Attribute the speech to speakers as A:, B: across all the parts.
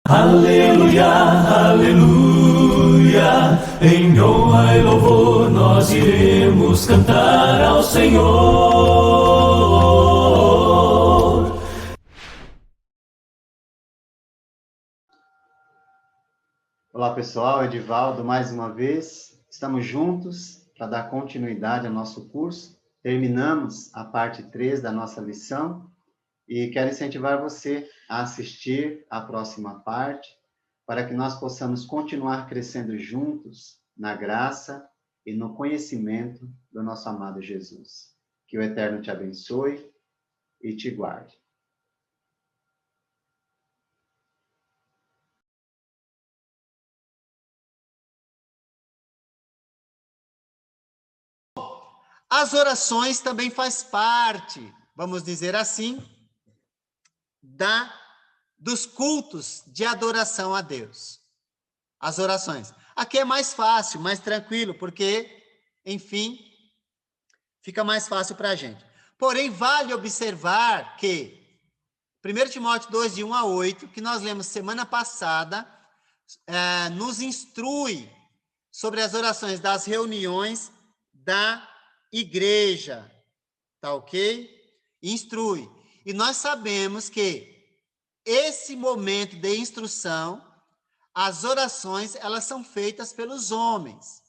A: Aleluia, aleluia, em honra e louvor nós iremos cantar ao Senhor.
B: Olá pessoal, Edivaldo mais uma vez, estamos juntos para dar continuidade ao nosso curso. Terminamos a parte 3 da nossa lição e quero incentivar você a assistir à próxima parte, para que nós possamos continuar crescendo juntos na graça e no conhecimento do nosso amado Jesus. Que o Eterno te abençoe e te guarde.
C: As orações também faz parte, vamos dizer assim, dos cultos de adoração a Deus. As orações. Aqui é mais fácil, mais tranquilo, porque, enfim, fica mais fácil para a gente. Porém, vale observar que 1 Timóteo 2, de 1 a 8, que nós lemos semana passada, nos instrui sobre as orações das reuniões da igreja, tá ok? Instrui. E nós sabemos que esse momento de instrução, as orações, elas são feitas pelos homens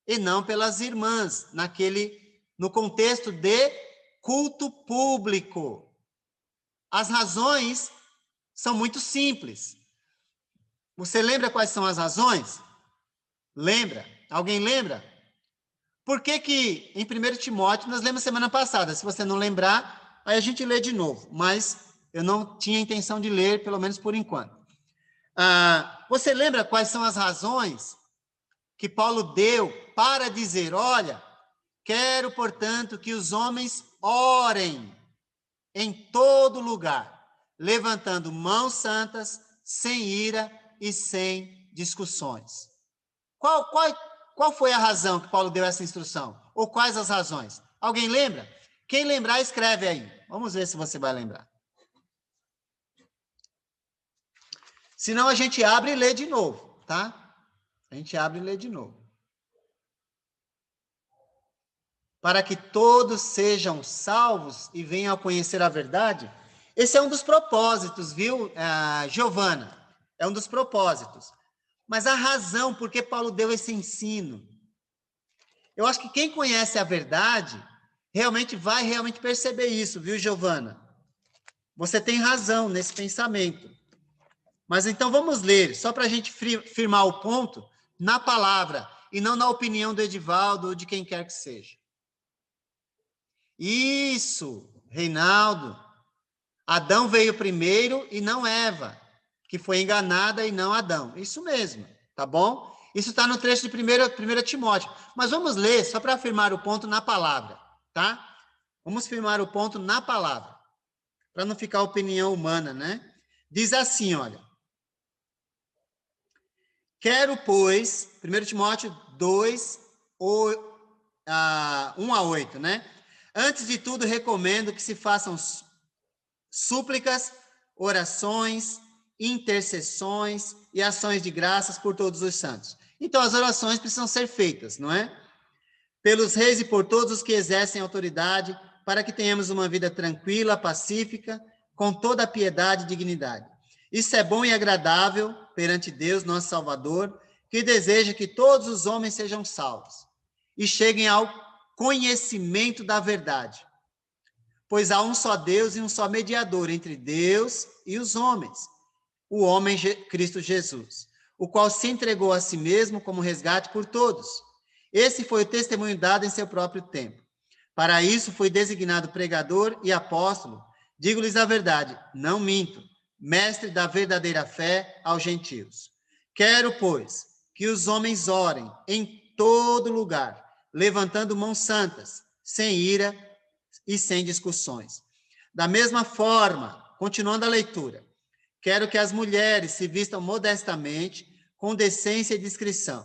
C: e não pelas irmãs, no contexto de culto público. As razões são muito simples. Você lembra quais são as razões? Lembra? Alguém lembra? Por que que em 1 Timóteo, nós lemos semana passada, se você não lembrar, aí a gente lê de novo, mas eu não tinha intenção de ler, pelo menos por enquanto. Você lembra quais são as razões que Paulo deu para dizer, olha, quero, portanto, que os homens orem em todo lugar, levantando mãos santas, sem ira e sem discussões. Qual foi a razão que Paulo deu essa instrução? Ou quais as razões? Alguém lembra? Quem lembrar, escreve aí. Vamos ver se você vai lembrar. Senão a gente abre e lê de novo, tá? A gente abre e lê de novo. Para que todos sejam salvos e venham a conhecer a verdade. Esse é um dos propósitos, viu, Giovana? É um dos propósitos. Mas a razão por que Paulo deu esse ensino, eu acho que quem conhece a verdade vai realmente perceber isso, viu, Giovana? Você tem razão nesse pensamento. Mas então vamos ler, só para a gente firmar o ponto, na palavra, e não na opinião do Edivaldo ou de quem quer que seja. Isso, Reinaldo. Adão veio primeiro e não Eva, que foi enganada e não Adão. Isso mesmo, tá bom? Isso está no trecho de 1 Timóteo. Mas vamos ler, só para afirmar o ponto na palavra, tá? Vamos firmar o ponto na palavra, para não ficar opinião humana, né? Diz assim, olha. Quero, pois, 1 Timóteo 2, 1 a 8, né? Antes de tudo, recomendo que se façam súplicas, orações, intercessões e ações de graças por todos os santos. Então, as orações precisam ser feitas, não é? Pelos reis e por todos os que exercem autoridade, para que tenhamos uma vida tranquila, pacífica, com toda a piedade e dignidade. Isso é bom e agradável perante Deus, nosso Salvador, que deseja que todos os homens sejam salvos e cheguem ao conhecimento da verdade. Pois há um só Deus e um só mediador entre Deus e os homens, o homem Cristo Jesus, o qual se entregou a si mesmo como resgate por todos. Esse foi o testemunho dado em seu próprio tempo. Para isso fui designado pregador e apóstolo. Digo-lhes a verdade, não minto, mestre da verdadeira fé aos gentios. Quero, pois, que os homens orem em todo lugar, levantando mãos santas, sem ira e sem discussões. Da mesma forma, continuando a leitura, quero que as mulheres se vistam modestamente, com decência e discrição,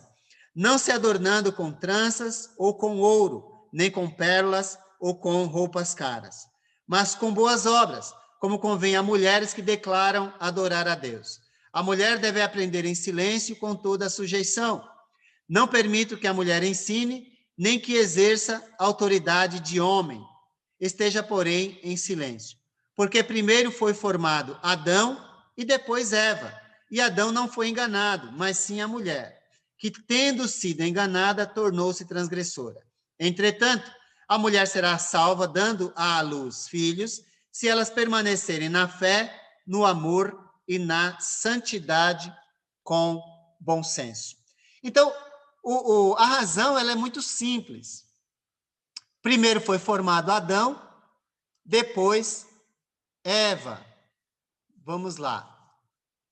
C: não se adornando com tranças ou com ouro, nem com pérolas ou com roupas caras, mas com boas obras, como convém a mulheres que declaram adorar a Deus. A mulher deve aprender em silêncio com toda a sujeição. Não permito que a mulher ensine, nem que exerça autoridade de homem. Esteja, porém, em silêncio. Porque primeiro foi formado Adão e depois Eva. E Adão não foi enganado, mas sim a mulher, que, tendo sido enganada, tornou-se transgressora. Entretanto, a mulher será salva, dando à luz filhos, se elas permanecerem na fé, no amor e na santidade com bom senso. Então, a razão ela é muito simples. Primeiro foi formado Adão, depois Eva. Vamos lá.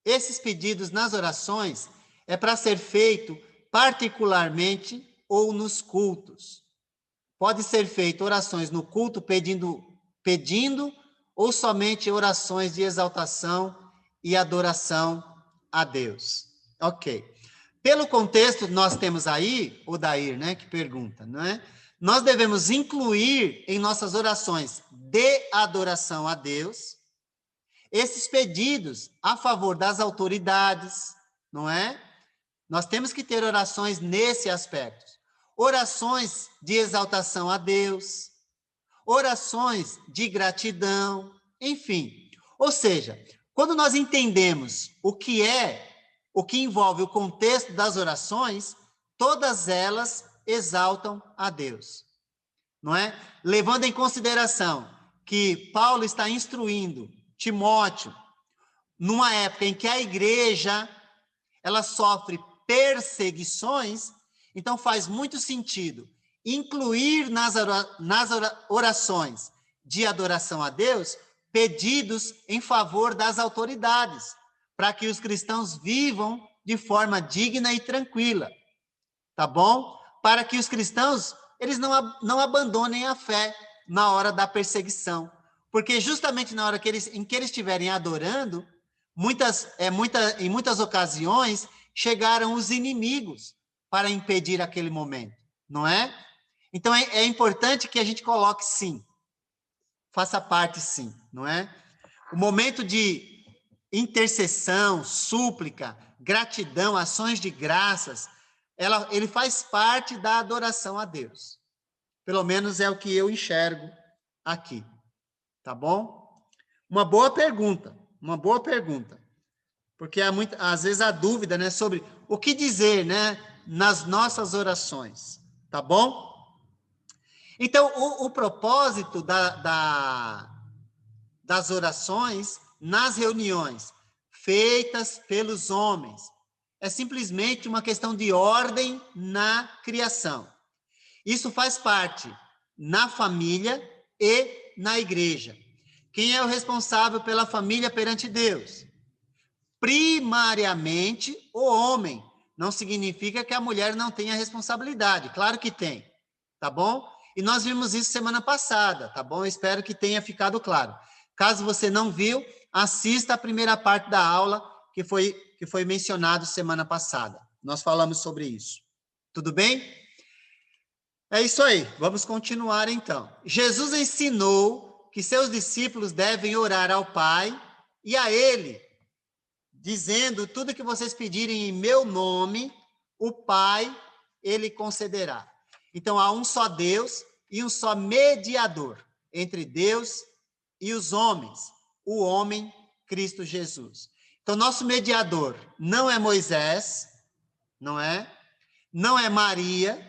C: Esses pedidos nas orações é para ser feito particularmente ou nos cultos. Pode ser feito orações no culto pedindo ou somente orações de exaltação e adoração a Deus. Ok. Pelo contexto, nós temos aí, o Dair, né, que pergunta, não é? Nós devemos incluir em nossas orações de adoração a Deus esses pedidos a favor das autoridades, não é? Nós temos que ter orações nesse aspecto. Orações de exaltação a Deus, orações de gratidão, enfim. Ou seja, quando nós entendemos o que envolve o contexto das orações, todas elas exaltam a Deus, não é? Levando em consideração que Paulo está instruindo Timóteo numa época em que a igreja ela sofre perseguições, então faz muito sentido incluir nas orações de adoração a Deus pedidos em favor das autoridades, para que os cristãos vivam de forma digna e tranquila, tá bom? Para que os cristãos eles não abandonem a fé na hora da perseguição, porque justamente na hora em que eles estiverem adorando, em muitas ocasiões chegaram os inimigos para impedir aquele momento, não é? Então é importante que a gente coloque sim, faça parte sim, não é? O momento de intercessão, súplica, gratidão, ações de graças, ele faz parte da adoração a Deus. Pelo menos é o que eu enxergo aqui. Tá bom? Uma boa pergunta. Porque às vezes há dúvida, né, sobre o que dizer, né, nas nossas orações. Tá bom? Então, o propósito das orações nas reuniões feitas pelos homens é simplesmente uma questão de ordem na criação. Isso faz parte na família e na igreja. Quem é o responsável pela família perante Deus? Primariamente, o homem. Não significa que a mulher não tenha responsabilidade. Claro que tem, tá bom? E nós vimos isso semana passada, tá bom? Eu espero que tenha ficado claro. Caso você não viu, assista a primeira parte da aula que foi mencionado semana passada. Nós falamos sobre isso. Tudo bem? É isso aí, vamos continuar então. Jesus ensinou que seus discípulos devem orar ao Pai e a Ele, dizendo: tudo que vocês pedirem em meu nome, o Pai, Ele concederá. Então, há um só Deus e um só mediador entre Deus e os homens, o homem Cristo Jesus. Então, nosso mediador não é Moisés, não é? Não é Maria,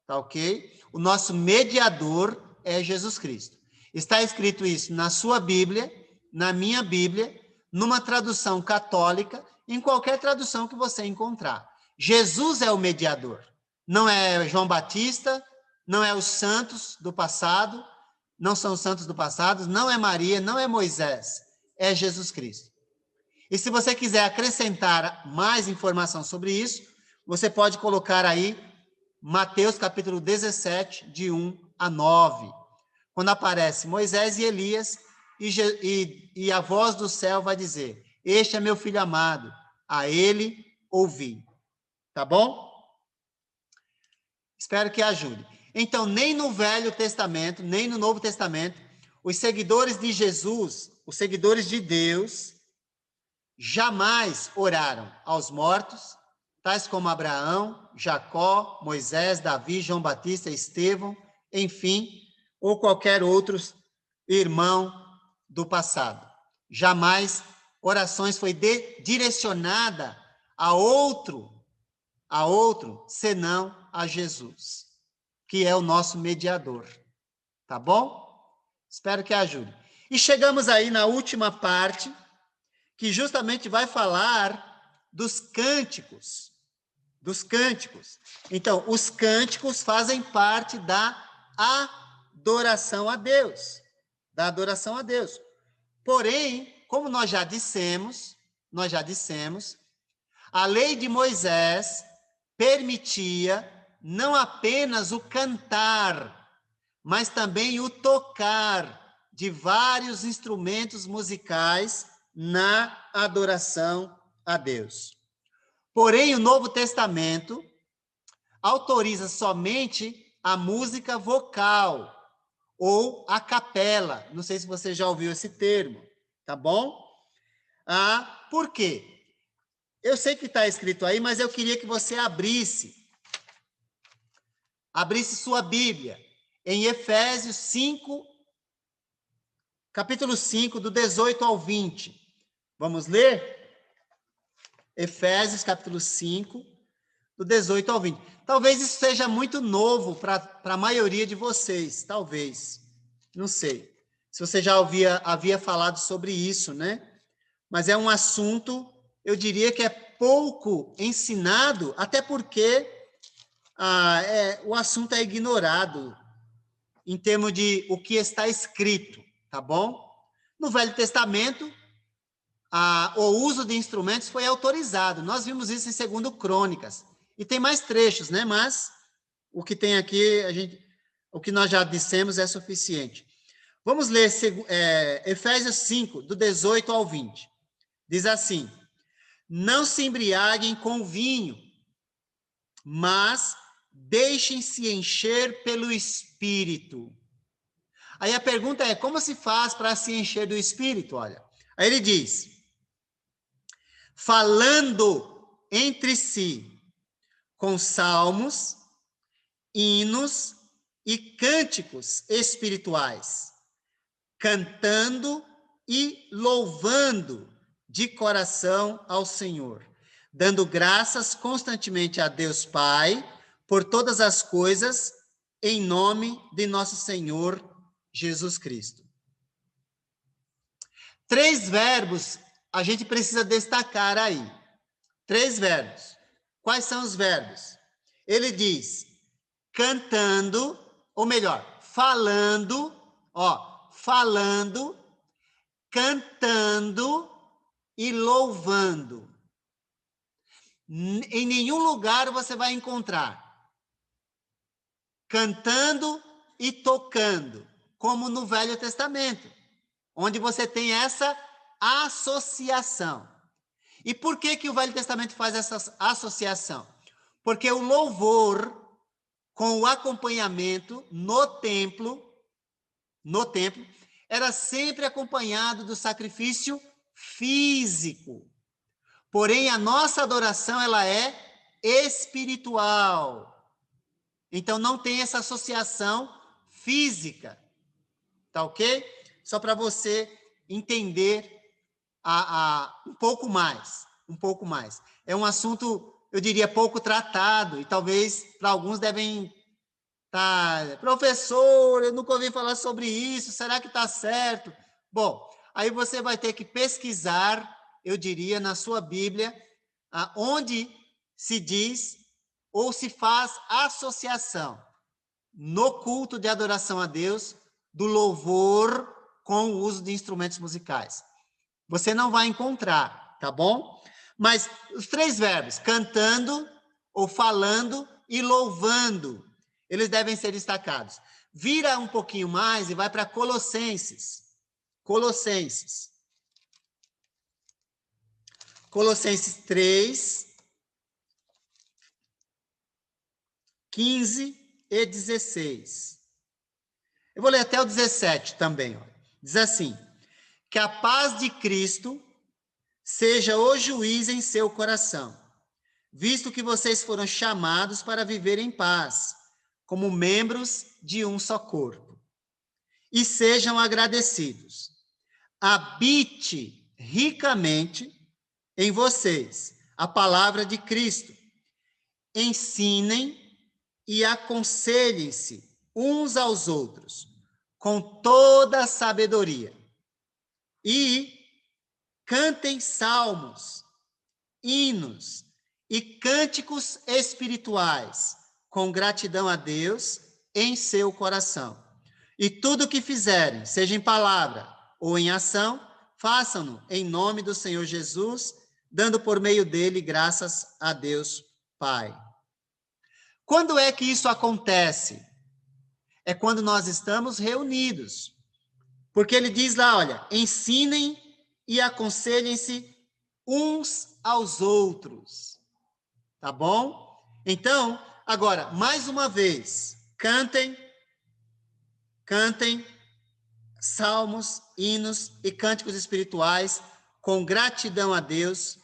C: tá ok? O nosso mediador é Jesus Cristo. Está escrito isso na sua Bíblia, na minha Bíblia, numa tradução católica, em qualquer tradução que você encontrar. Jesus é o mediador. Não é João Batista, não é os santos do passado, não são os santos do passado, não é Maria, não é Moisés, é Jesus Cristo. E se você quiser acrescentar mais informação sobre isso, você pode colocar aí Mateus capítulo 17, de 1 a 9, quando aparece Moisés e Elias, e a voz do céu vai dizer: este é meu filho amado, a ele ouvi. Tá bom? Espero que ajude. Então, nem no Velho Testamento, nem no Novo Testamento, os seguidores de Jesus, os seguidores de Deus, jamais oraram aos mortos, tais como Abraão, Jacó, Moisés, Davi, João Batista, Estevão, enfim, ou qualquer outro irmão do passado. Jamais orações foi direcionada a outro, senão a Jesus, que é o nosso mediador. Tá bom? Espero que ajude. E chegamos aí na última parte, que justamente vai falar dos cânticos. Dos cânticos. Então, os cânticos fazem parte da adoração a Deus. Da adoração a Deus. Porém, como nós já dissemos, a lei de Moisés permitia não apenas o cantar, mas também o tocar de vários instrumentos musicais na adoração a Deus. Porém, o Novo Testamento autoriza somente a música vocal ou a capela. Não sei se você já ouviu esse termo, tá bom? Por quê? Eu sei que está escrito aí, mas eu queria que você abrisse sua Bíblia em Efésios 5, capítulo 5, do 18 ao 20. Vamos ler? Efésios, capítulo 5, do 18 ao 20. Talvez isso seja muito novo para a maioria de vocês, talvez. Não sei. Se você já havia falado sobre isso, né? Mas é um assunto, eu diria que é pouco ensinado, até porque o assunto é ignorado em termos de o que está escrito, tá bom? No Velho Testamento, o uso de instrumentos foi autorizado. Nós vimos isso em 2 Crônicas. E tem mais trechos, né? Mas o que tem aqui, o que nós já dissemos é suficiente. Vamos ler Efésios 5, do 18 ao 20. Diz assim: não se embriaguem com vinho, mas deixem-se encher pelo Espírito. Aí a pergunta é, como se faz para se encher do Espírito? Olha, aí ele diz, falando entre si com salmos, hinos e cânticos espirituais, cantando e louvando de coração ao Senhor, dando graças constantemente a Deus Pai por todas as coisas, em nome de nosso Senhor Jesus Cristo. 3 verbos a gente precisa destacar aí. 3 verbos. Quais são os verbos? Ele diz cantando, ou melhor, falando, cantando e louvando. Em nenhum lugar você vai encontrar cantando e tocando, como no Velho Testamento, onde você tem essa associação. E por que o Velho Testamento faz essa associação? Porque o louvor com o acompanhamento no templo, era sempre acompanhado do sacrifício físico. Porém, a nossa adoração, ela é espiritual. Então, não tem essa associação física. Tá ok? Só para você entender um pouco mais. É um assunto, eu diria, pouco tratado, e talvez para alguns devem estar, professor, eu nunca ouvi falar sobre isso, será que está certo? Bom, aí você vai ter que pesquisar, eu diria, na sua Bíblia, onde se diz ou se faz associação no culto de adoração a Deus do louvor com o uso de instrumentos musicais. Você não vai encontrar, tá bom? Mas os 3 verbos, cantando ou falando e louvando, eles devem ser destacados. Vira um pouquinho mais e vai para Colossenses. Colossenses 3, 15 e 16. Eu vou ler até o 17 também. Diz assim, que a paz de Cristo seja o juiz em seu coração, visto que vocês foram chamados para viver em paz, como membros de um só corpo. E sejam agradecidos. Habite ricamente em vocês a palavra de Cristo. Ensinem e aconselhem-se uns aos outros com toda a sabedoria. E cantem salmos, hinos e cânticos espirituais com gratidão a Deus em seu coração. E tudo o que fizerem, seja em palavra ou em ação, façam-no em nome do Senhor Jesus, dando por meio dele graças a Deus Pai. Quando é que isso acontece? É quando nós estamos reunidos. Porque ele diz lá, olha, ensinem e aconselhem-se uns aos outros. Tá bom? Então, agora, mais uma vez, cantem salmos, hinos e cânticos espirituais com gratidão a Deus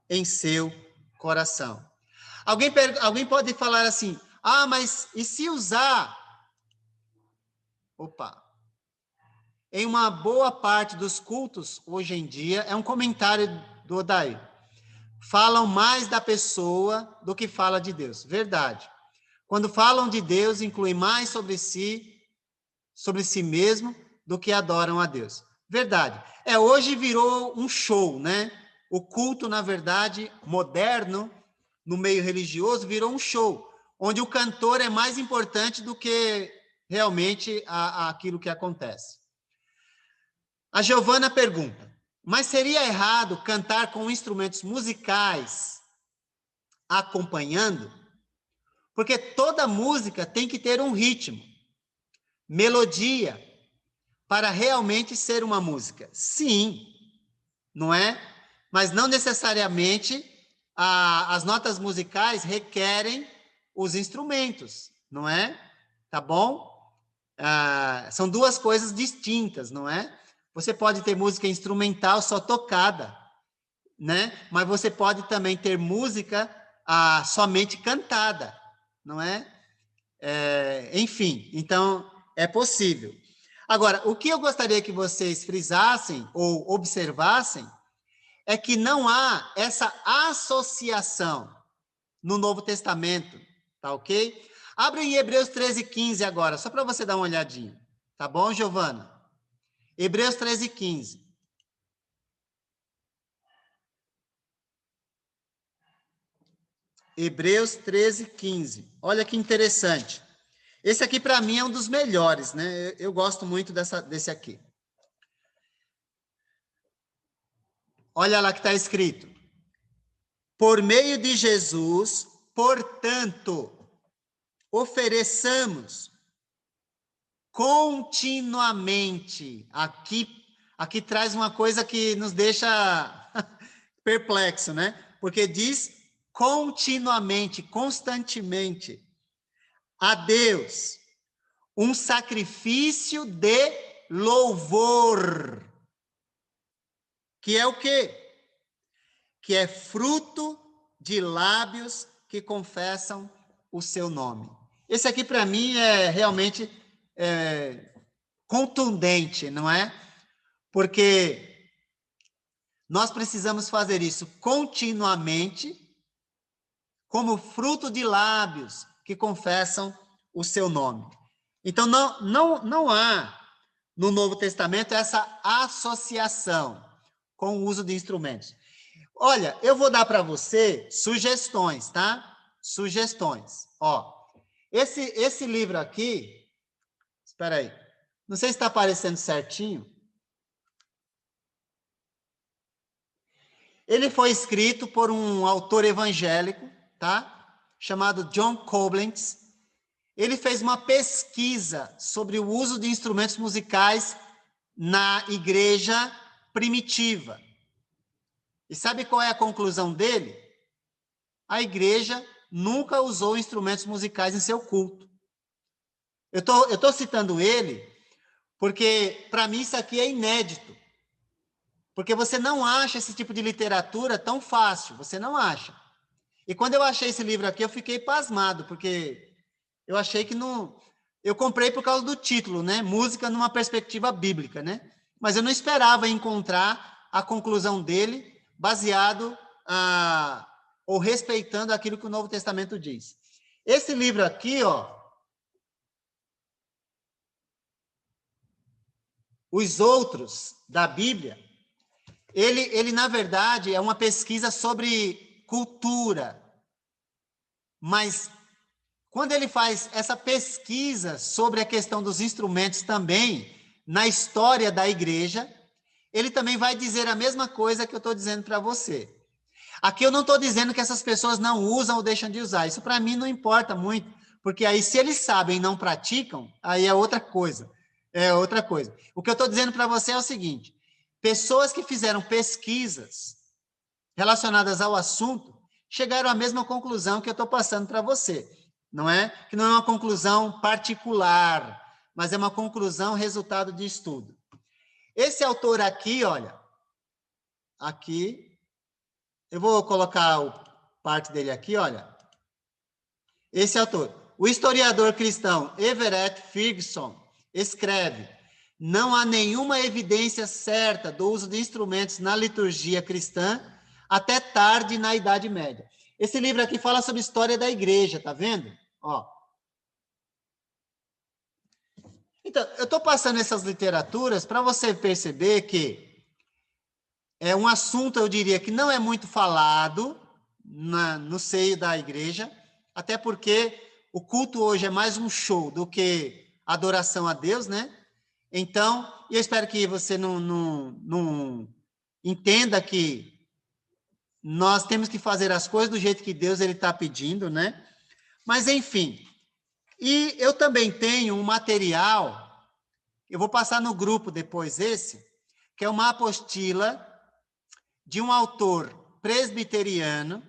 C: em seu coração. Alguém pode falar assim, mas e se usar? Em uma boa parte dos cultos, hoje em dia, é um comentário do Odair, falam mais da pessoa do que fala de Deus. Verdade. Quando falam de Deus, incluem mais sobre si mesmo, do que adoram a Deus. Verdade. Hoje virou um show, né? O culto, na verdade, moderno, no meio religioso, virou um show, onde o cantor é mais importante do que realmente aquilo que acontece. A Giovana pergunta, mas seria errado cantar com instrumentos musicais acompanhando? Porque toda música tem que ter um ritmo, melodia, para realmente ser uma música. Sim, não é? Mas não necessariamente as notas musicais requerem os instrumentos, não é? Tá bom? São duas coisas distintas, não é? Você pode ter música instrumental só tocada, né? Mas você pode também ter música somente cantada, não é? Enfim, então é possível. Agora, o que eu gostaria que vocês frisassem ou observassem é que não há essa associação no Novo Testamento, tá ok? Abre em Hebreus 13:15 agora, só para você dar uma olhadinha. Tá bom, Giovana? Hebreus 13:15. Hebreus 13:15. Olha que interessante. Esse aqui, para mim, é um dos melhores, né? Eu gosto muito desse aqui. Olha lá que está escrito. Por meio de Jesus, portanto, ofereçamos continuamente. Aqui traz uma coisa que nos deixa perplexo, né? Porque diz continuamente, constantemente, a Deus um sacrifício de louvor. Que é o quê? Que é fruto de lábios que confessam o seu nome. Esse aqui, para mim, é realmente contundente, não é? Porque nós precisamos fazer isso continuamente, como fruto de lábios que confessam o seu nome. Então, não há no Novo Testamento essa associação com o uso de instrumentos. Olha, eu vou dar para você sugestões, tá? Sugestões. Esse livro aqui, espera aí, não sei se está aparecendo certinho. Ele foi escrito por um autor evangélico, tá? Chamado John Koblenz. Ele fez uma pesquisa sobre o uso de instrumentos musicais na igreja primitiva. E sabe qual é a conclusão dele? A igreja nunca usou instrumentos musicais em seu culto. Eu tô citando ele porque, para mim, isso aqui é inédito. Porque você não acha esse tipo de literatura tão fácil, você não acha. E quando eu achei esse livro aqui, eu fiquei pasmado, porque eu achei que não... Eu comprei por causa do título, né? Música numa perspectiva bíblica, né? Mas eu não esperava encontrar a conclusão dele baseado ou respeitando aquilo que o Novo Testamento diz. Esse livro aqui, ó, Os Outros, da Bíblia, ele na verdade, é uma pesquisa sobre cultura. Mas, quando ele faz essa pesquisa sobre a questão dos instrumentos também, na história da igreja, ele também vai dizer a mesma coisa que eu estou dizendo para você. Aqui eu não estou dizendo que essas pessoas não usam ou deixam de usar. Isso para mim não importa muito, porque aí se eles sabem e não praticam, aí é outra coisa. É outra coisa. O que eu estou dizendo para você é o seguinte: pessoas que fizeram pesquisas relacionadas ao assunto chegaram à mesma conclusão que eu estou passando para você. Não é? Que não é uma conclusão particular, mas é uma conclusão resultado de estudo. Esse autor aqui, olha, aqui, eu vou colocar parte dele aqui, olha. Esse autor, o historiador cristão Everett Ferguson, escreve: não há nenhuma evidência certa do uso de instrumentos na liturgia cristã até tarde na Idade Média. Esse livro aqui fala sobre a história da igreja, tá vendo? Ó. Então, eu estou passando essas literaturas para você perceber que é um assunto, eu diria, que não é muito falado no seio da igreja, até porque o culto hoje é mais um show do que adoração a Deus, né? Então, eu espero que você não entenda que nós temos que fazer as coisas do jeito que Deus está pedindo, né? Mas, enfim. E eu também tenho um material, eu vou passar no grupo depois esse, que é uma apostila de um autor presbiteriano,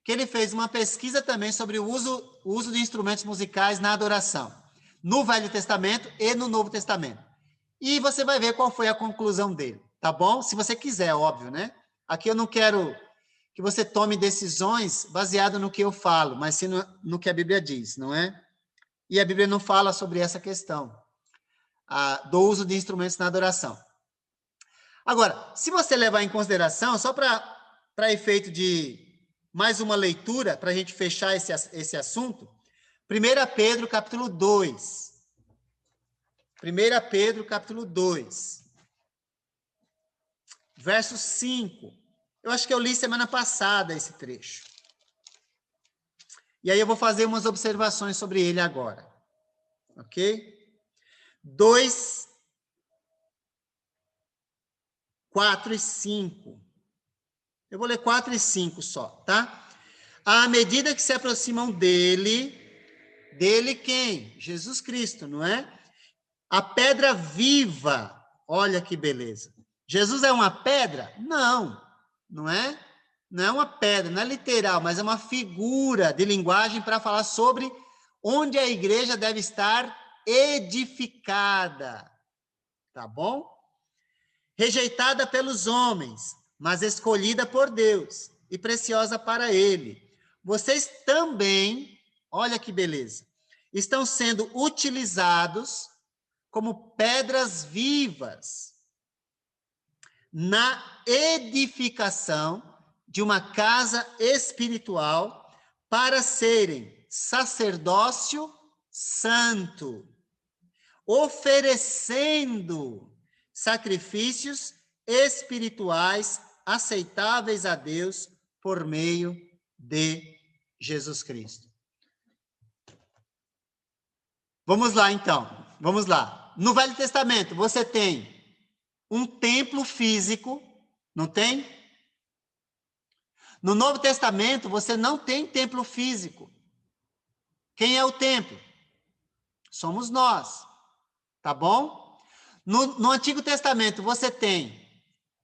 C: que ele fez uma pesquisa também sobre o uso de instrumentos musicais na adoração, no Velho Testamento e no Novo Testamento. E você vai ver qual foi a conclusão dele, tá bom? Se você quiser, óbvio, né? Aqui eu não quero que você tome decisões baseado no que eu falo, mas sim no que a Bíblia diz, não é? E a Bíblia não fala sobre essa questão do uso de instrumentos na adoração. Agora, se você levar em consideração, só para efeito de mais uma leitura, para a gente fechar esse assunto, 1 Pedro, capítulo 2. 1 Pedro, capítulo 2. Verso 5. Eu acho que eu li semana passada esse trecho. E aí eu vou fazer umas observações sobre ele agora. Ok? 2, 4 e 5. Eu vou ler 4 e 5 só, tá? À medida que se aproximam dele quem? Jesus Cristo, não é? A pedra viva, olha que beleza. Jesus é uma pedra? Não, não é? Não é uma pedra, não é literal, mas é uma figura de linguagem para falar sobre onde a igreja deve estar edificada, tá bom? Rejeitada pelos homens, mas escolhida por Deus e preciosa para Ele. Vocês também, olha que beleza, estão sendo utilizados como pedras vivas na edificação de uma casa espiritual para serem sacerdócio santo, oferecendo sacrifícios espirituais aceitáveis a Deus por meio de Jesus Cristo. Vamos lá, então. Vamos lá. No Velho Testamento, você tem um templo físico, não tem? No Novo Testamento, você não tem templo físico. Quem é o templo? Somos nós. Tá bom? No Antigo Testamento, você tem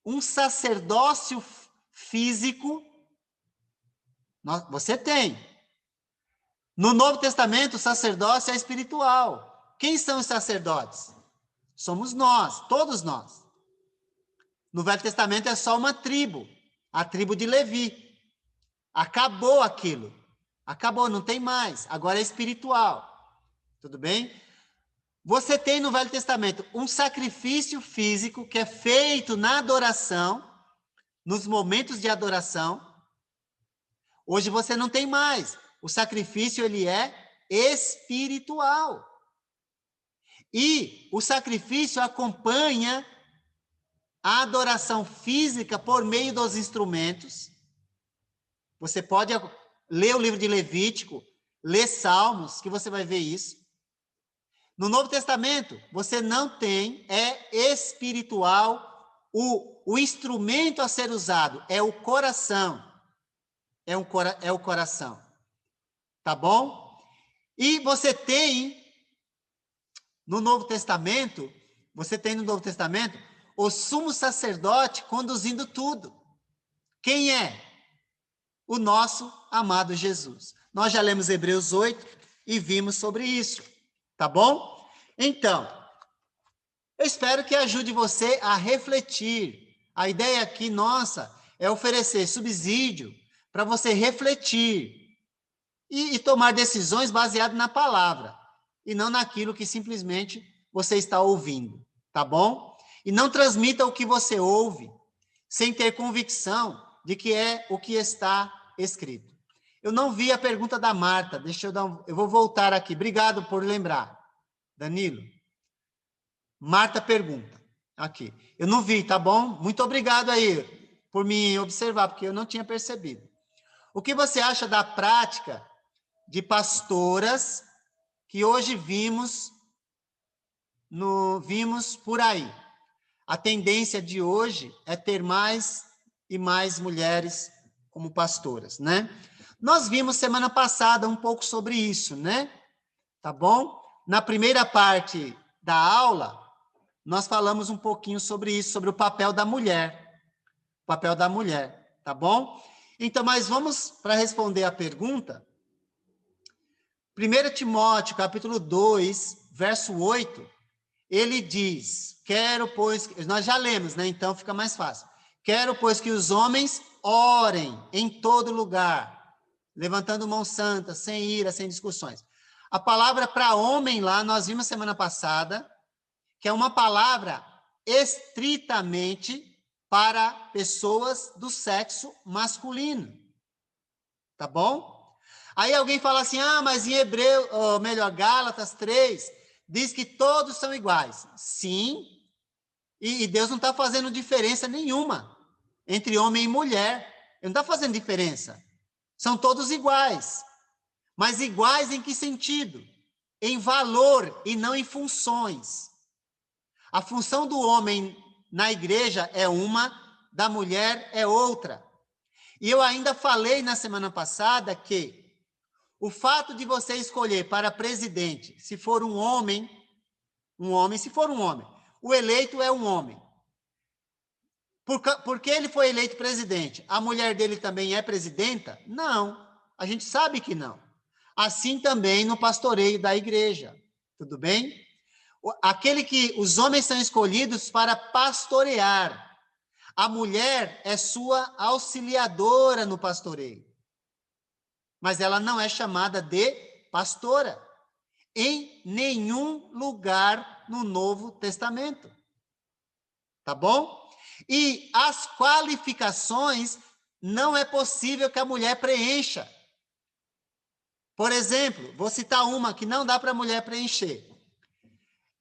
C: um sacerdócio físico. Você tem. No Novo Testamento, o sacerdócio é espiritual. Quem são os sacerdotes? Somos nós, todos nós. No Velho Testamento é só uma tribo, a tribo de Levi. Acabou aquilo. Acabou, não tem mais. Agora é espiritual. Tudo bem? Você tem no Velho Testamento um sacrifício físico que é feito na adoração, nos momentos de adoração. Hoje você não tem mais. O sacrifício, ele é espiritual. E o sacrifício acompanha a adoração física por meio dos instrumentos. Você pode ler o livro de Levítico, ler Salmos, que você vai ver isso. No Novo Testamento, você não tem, é espiritual, o instrumento a ser usado é o coração. É o coração. Tá bom? E você tem, no Novo Testamento, o sumo sacerdote conduzindo tudo. Quem é? O nosso amado Jesus. Nós já lemos Hebreus 8 e vimos sobre isso. Tá bom? Então, eu espero que ajude você a refletir. A ideia aqui, nossa, é oferecer subsídio para você refletir e tomar decisões baseadas na palavra e não naquilo que simplesmente você está ouvindo. Tá bom? E não transmita o que você ouve sem ter convicção de que é o que está escrito. Eu não vi a pergunta da Marta. Eu vou voltar aqui. Obrigado por lembrar, Danilo. Marta pergunta aqui. Eu não vi, tá bom? Muito obrigado aí por me observar, porque eu não tinha percebido. O que você acha da prática de pastoras que hoje vimos por aí? A tendência de hoje é ter mais e mais mulheres como pastoras, né? Nós vimos semana passada um pouco sobre isso, né? Tá bom? Na primeira parte da aula, nós falamos um pouquinho sobre isso, sobre o papel da mulher. O papel da mulher, tá bom? Então, mas vamos para responder a pergunta. 1 Timóteo, capítulo 2, verso 8, ele diz, nós já lemos, né? Então fica mais fácil. Quero, pois, que os homens orem em todo lugar, levantando mão santa, sem ira, sem discussões. A palavra para homem lá, nós vimos semana passada, que é uma palavra estritamente para pessoas do sexo masculino. Tá bom? Aí alguém fala assim, mas em Gálatas 3, diz que todos são iguais. Sim, e Deus não está fazendo diferença nenhuma entre homem e mulher. Ele não está fazendo diferença. São todos iguais. Mas iguais em que sentido? Em valor e não em funções. A função do homem na igreja é uma, da mulher é outra. E eu ainda falei na semana passada que o fato de você escolher para presidente, se for um homem, o eleito é um homem. Porque ele foi eleito presidente, a mulher dele também é presidenta? Não, a gente sabe que não. Assim também no pastoreio da igreja, tudo bem? Os homens são escolhidos para pastorear. A mulher é sua auxiliadora no pastoreio. Mas ela não é chamada de pastora em nenhum lugar no Novo Testamento. Tá bom? E as qualificações não é possível que a mulher preencha. Por exemplo, vou citar uma que não dá para a mulher preencher.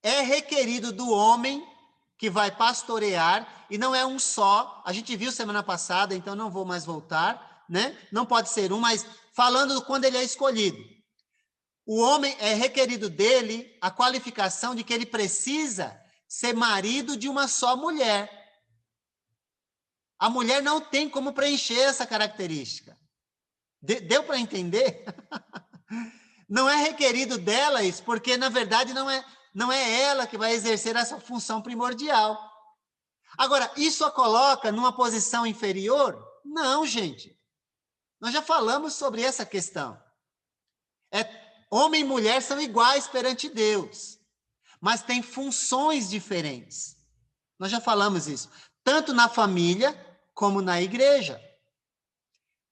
C: É requerido do homem que vai pastorear, e não é um só, a gente viu semana passada, então não vou mais voltar, né? Não pode ser um, mas falando quando ele é escolhido. O homem é requerido dele a qualificação de que ele precisa ser marido de uma só mulher. A mulher não tem como preencher essa característica. Deu para entender? Não é requerido dela isso, porque na verdade não é ela que vai exercer essa função primordial. Agora, isso a coloca numa posição inferior? Não, gente. Nós já falamos sobre essa questão. Homem e mulher são iguais perante Deus, mas têm funções diferentes. Nós já falamos isso. tanto na família como na igreja.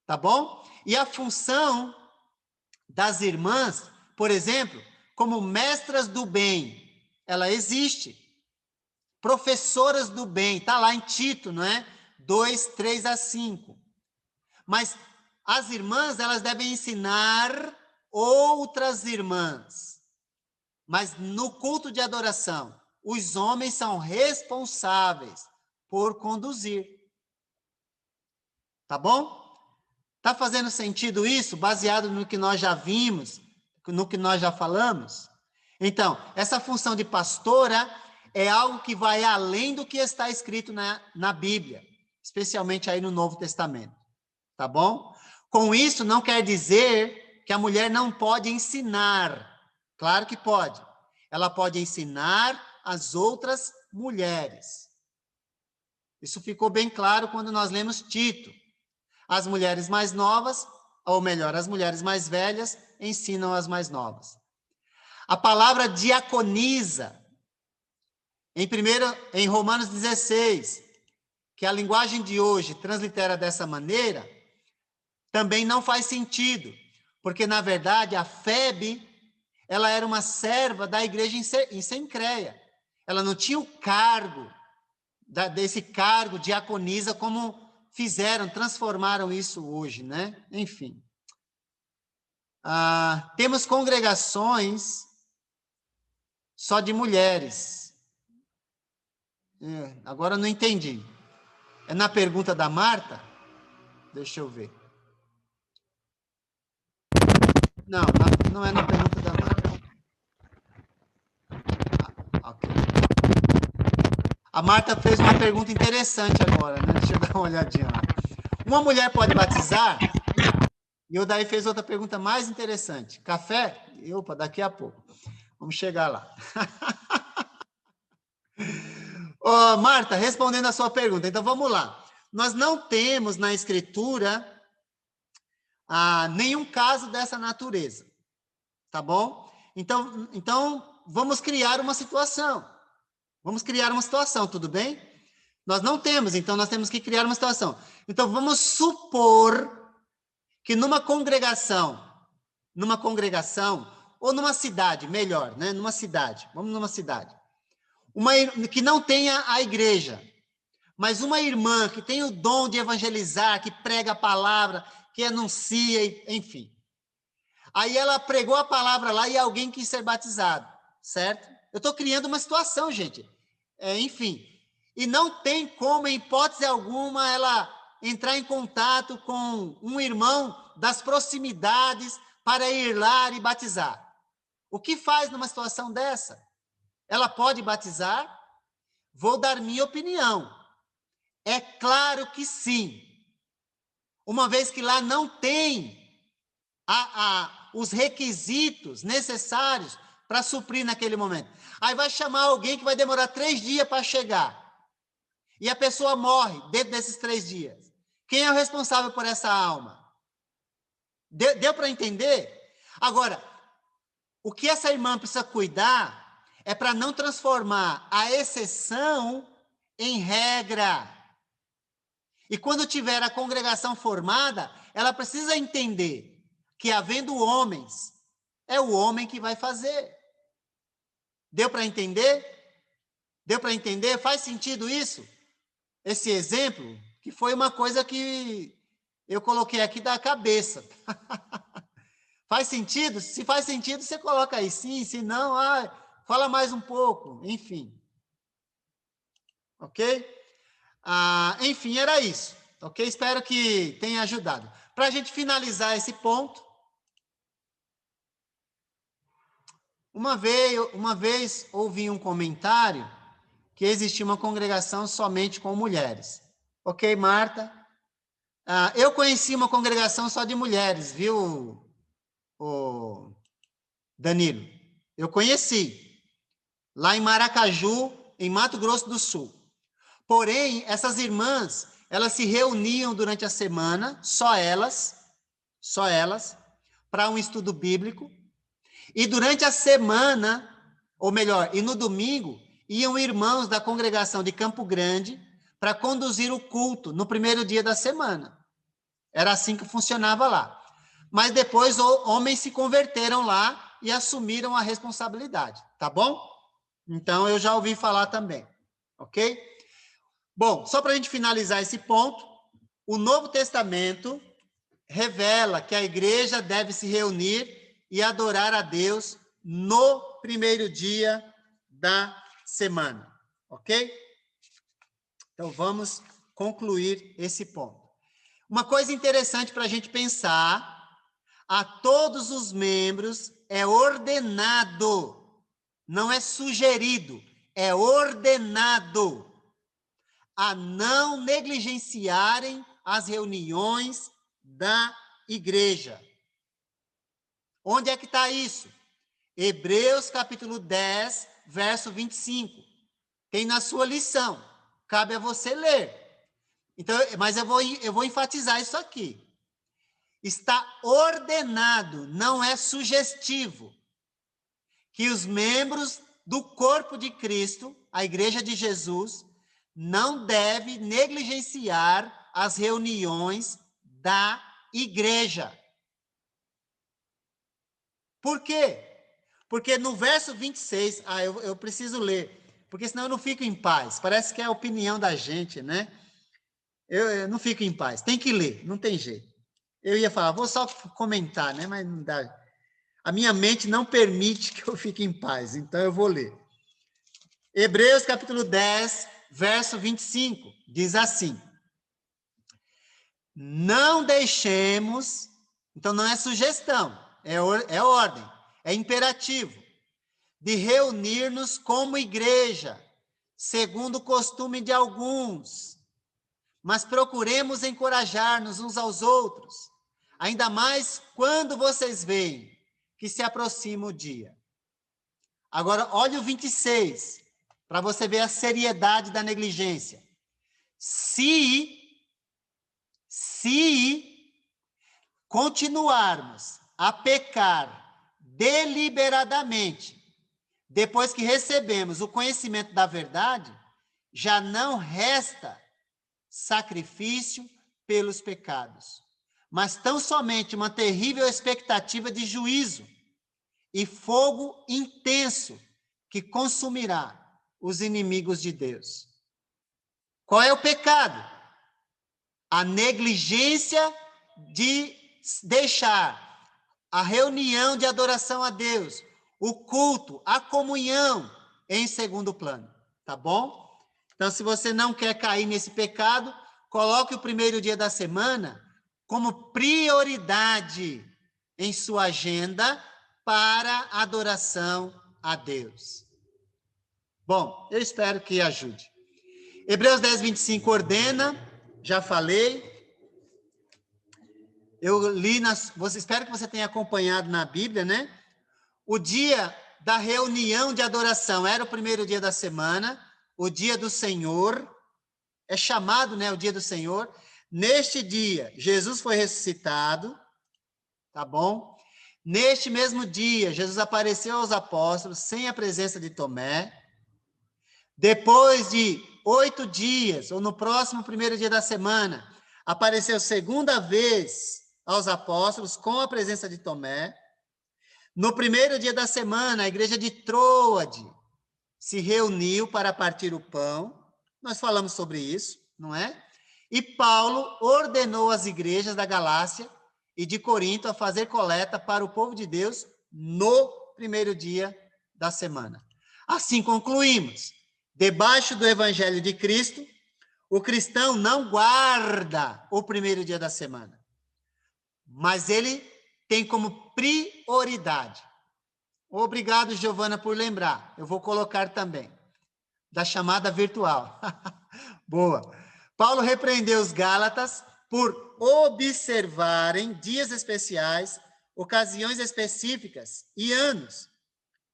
C: Tá bom? E a função das irmãs, por exemplo, como mestras do bem, ela existe. Professoras do bem, está lá em Tito, não é? 2, 3 a 5. Mas as irmãs, elas devem ensinar outras irmãs. Mas no culto de adoração, os homens são responsáveis por conduzir. Tá bom? Está fazendo sentido isso, baseado no que nós já vimos, no que nós já falamos? Então, essa função de pastora é algo que vai além do que está escrito na Bíblia, especialmente aí no Novo Testamento, tá bom? Com isso, não quer dizer que a mulher não pode ensinar. Claro que pode. Ela pode ensinar as outras mulheres. Isso ficou bem claro quando nós lemos Tito. As mulheres mais novas, ou melhor, as mulheres mais velhas, ensinam as mais novas. A palavra diaconisa, em Romanos 16, que a linguagem de hoje translitera dessa maneira, também não faz sentido, porque, na verdade, a Febe, ela era uma serva da igreja em Cencreia. Ela não tinha o cargo, desse cargo diaconisa, como transformaram isso hoje, né? Enfim. Temos congregações só de mulheres. Agora eu não entendi. É na pergunta da Marta? Deixa eu ver. Não, não é na pergunta da Marta. Ok. A Marta fez uma pergunta interessante agora, né? Deixa eu dar uma olhadinha lá. Uma mulher pode batizar? E o Daí fez outra pergunta mais interessante. Café? Opa, daqui a pouco. Vamos chegar lá. Marta, respondendo a sua pergunta, então vamos lá. Nós não temos na Escritura nenhum caso dessa natureza, tá bom? Então, vamos criar uma situação. Vamos criar uma situação, tudo bem? Nós não temos, então nós temos que criar uma situação. Então, vamos supor que numa congregação, ou numa cidade, melhor, né? Numa cidade, vamos numa cidade. Que não tenha a igreja, mas uma irmã que tem o dom de evangelizar, que prega a palavra, que anuncia, enfim. Aí ela pregou a palavra lá e alguém quis ser batizado, certo? Eu estou criando uma situação, gente. Enfim. E não tem como, em hipótese alguma, ela entrar em contato com um irmão das proximidades para ir lá e batizar. O que faz numa situação dessa? Ela pode batizar? Vou dar minha opinião. É claro que sim. Uma vez que lá não tem os requisitos necessários para suprir naquele momento. Aí vai chamar alguém que vai demorar 3 dias para chegar. E a pessoa morre dentro desses 3 dias. Quem é o responsável por essa alma? Deu para entender? Agora, o que essa irmã precisa cuidar é para não transformar a exceção em regra. E quando tiver a congregação formada, ela precisa entender que, havendo homens, é o homem que vai fazer. Deu para entender? Deu para entender? Faz sentido isso? Esse exemplo, que foi uma coisa que eu coloquei aqui da cabeça. Faz sentido? Se faz sentido, você coloca aí sim, se não, fala mais um pouco, enfim. Ok? Enfim, era isso. Ok? Espero que tenha ajudado. Para a gente finalizar esse ponto, uma vez ouvi um comentário que existia uma congregação somente com mulheres. Ok, Marta? Eu conheci uma congregação só de mulheres, viu, Danilo? Eu conheci, lá em Maracaju, em Mato Grosso do Sul. Porém, essas irmãs, elas se reuniam durante a semana, só elas, para um estudo bíblico, e durante a semana, ou melhor, e no domingo, iam irmãos da congregação de Campo Grande para conduzir o culto no primeiro dia da semana. Era assim que funcionava lá. Mas depois homens se converteram lá e assumiram a responsabilidade, tá bom? Então, eu já ouvi falar também, ok? Bom, só para a gente finalizar esse ponto, o Novo Testamento revela que a igreja deve se reunir e adorar a Deus no primeiro dia da semana, ok? Então, vamos concluir esse ponto. Uma coisa interessante para a gente pensar, a todos os membros é ordenado, não é sugerido, é ordenado a não negligenciarem as reuniões da igreja. Onde é que está isso? Hebreus capítulo 10, verso 25. Tem na sua lição. Cabe a você ler. Então, mas eu vou enfatizar isso aqui. Está ordenado, não é sugestivo, que os membros do corpo de Cristo, a igreja de Jesus, não devem negligenciar as reuniões da igreja. Por quê? Porque no verso 26, eu preciso ler, porque senão eu não fico em paz. Parece que é a opinião da gente, né? Eu não fico em paz. Tem que ler, não tem jeito. Eu ia falar, vou só comentar, né? Mas não dá. A minha mente não permite que eu fique em paz, então eu vou ler. Hebreus capítulo 10, verso 25, diz assim: não deixemos, então não é sugestão, é ordem, é imperativo, de reunir-nos como igreja, segundo o costume de alguns, mas procuremos encorajar-nos uns aos outros, ainda mais quando vocês veem que se aproxima o dia. Agora, olha o 26, para você ver a seriedade da negligência. Se continuarmos a pecar deliberadamente, depois que recebemos o conhecimento da verdade, já não resta sacrifício pelos pecados, mas tão somente uma terrível expectativa de juízo e fogo intenso que consumirá os inimigos de Deus. Qual é o pecado? A negligência de deixar a reunião de adoração a Deus, o culto, a comunhão em segundo plano, tá bom? Então, se você não quer cair nesse pecado, coloque o primeiro dia da semana como prioridade em sua agenda para adoração a Deus. Bom, eu espero que ajude. Hebreus 10, 25 ordena, já falei. Eu li, espero que você tenha acompanhado na Bíblia, né? O dia da reunião de adoração era o primeiro dia da semana, o dia do Senhor, é chamado, né, o dia do Senhor. Neste dia, Jesus foi ressuscitado, tá bom? Neste mesmo dia, Jesus apareceu aos apóstolos sem a presença de Tomé. Depois de 8 dias, ou no próximo primeiro dia da semana, apareceu segunda vez aos apóstolos com a presença de Tomé. No primeiro dia da semana, a igreja de Troade se reuniu para partir o pão. Nós falamos sobre isso, não é? E Paulo ordenou às igrejas da Galácia e de Corinto a fazer coleta para o povo de Deus no primeiro dia da semana. Assim concluímos. Debaixo do evangelho de Cristo, o cristão não guarda o primeiro dia da semana, mas ele tem como prioridade. Obrigado, Giovana, por lembrar. Eu vou colocar também, da chamada virtual. Boa. Paulo repreendeu os Gálatas por observarem dias especiais, ocasiões específicas e anos.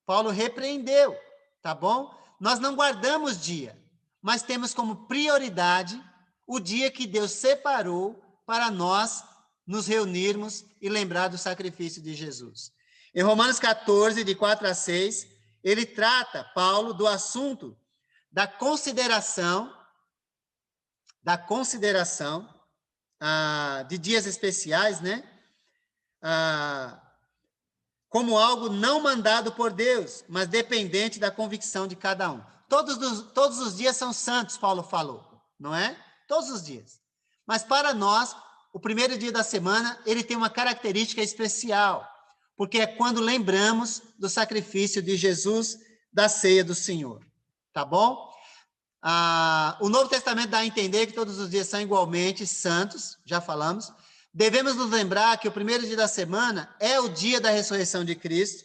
C: Paulo repreendeu, tá bom? Nós não guardamos dia, mas temos como prioridade o dia que Deus separou para nós nos reunirmos e lembrar do sacrifício de Jesus. Em Romanos 14, de 4 a 6, ele trata, Paulo, do assunto da consideração da consideração de dias especiais, né? Como algo não mandado por Deus, mas dependente da convicção de cada um. Todos os dias são santos, Paulo falou, não é? Todos os dias. Mas para nós, o primeiro dia da semana, ele tem uma característica especial, porque é quando lembramos do sacrifício de Jesus, da ceia do Senhor. Tá bom? O Novo Testamento dá a entender que todos os dias são igualmente santos, já falamos. Devemos nos lembrar que o primeiro dia da semana é o dia da ressurreição de Cristo,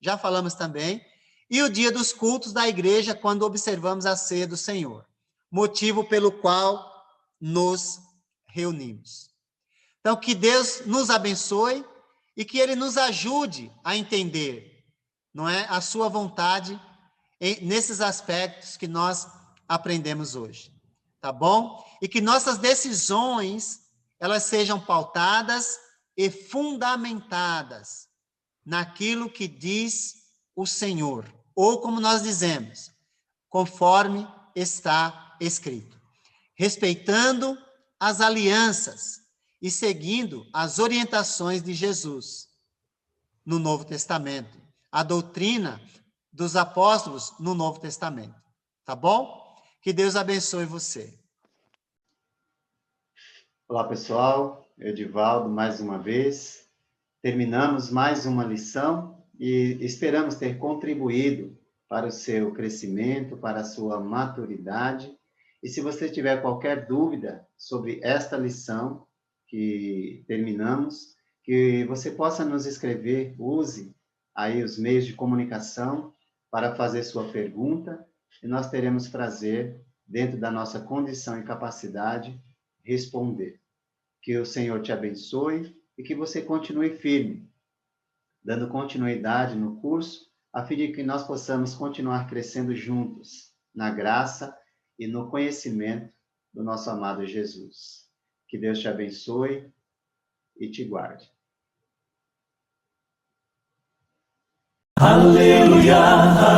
C: já falamos também, e o dia dos cultos da igreja, quando observamos a ceia do Senhor, motivo pelo qual nos reunimos. Então, que Deus nos abençoe e que Ele nos ajude a entender, não é, a sua vontade nesses aspectos que nós aprendemos hoje, tá bom? E que nossas decisões, elas sejam pautadas e fundamentadas naquilo que diz o Senhor, ou como nós dizemos, conforme está escrito, respeitando as alianças e seguindo as orientações de Jesus no Novo Testamento, a doutrina dos apóstolos no Novo Testamento, tá bom? Que Deus abençoe você.
B: Olá, pessoal. Edivaldo, mais uma vez. Terminamos mais uma lição e esperamos ter contribuído para o seu crescimento, para a sua maturidade. E se você tiver qualquer dúvida sobre esta lição que terminamos, que você possa nos escrever, use aí os meios de comunicação para fazer sua pergunta, e nós teremos prazer, dentro da nossa condição e capacidade, responder. Que o Senhor te abençoe e que você continue firme, dando continuidade no curso, a fim de que nós possamos continuar crescendo juntos, na graça e no conhecimento do nosso amado Jesus. Que Deus te abençoe e te guarde.
A: Aleluia,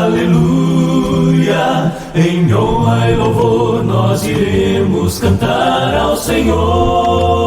A: aleluia, em honra e louvor nós iremos cantar ao Senhor.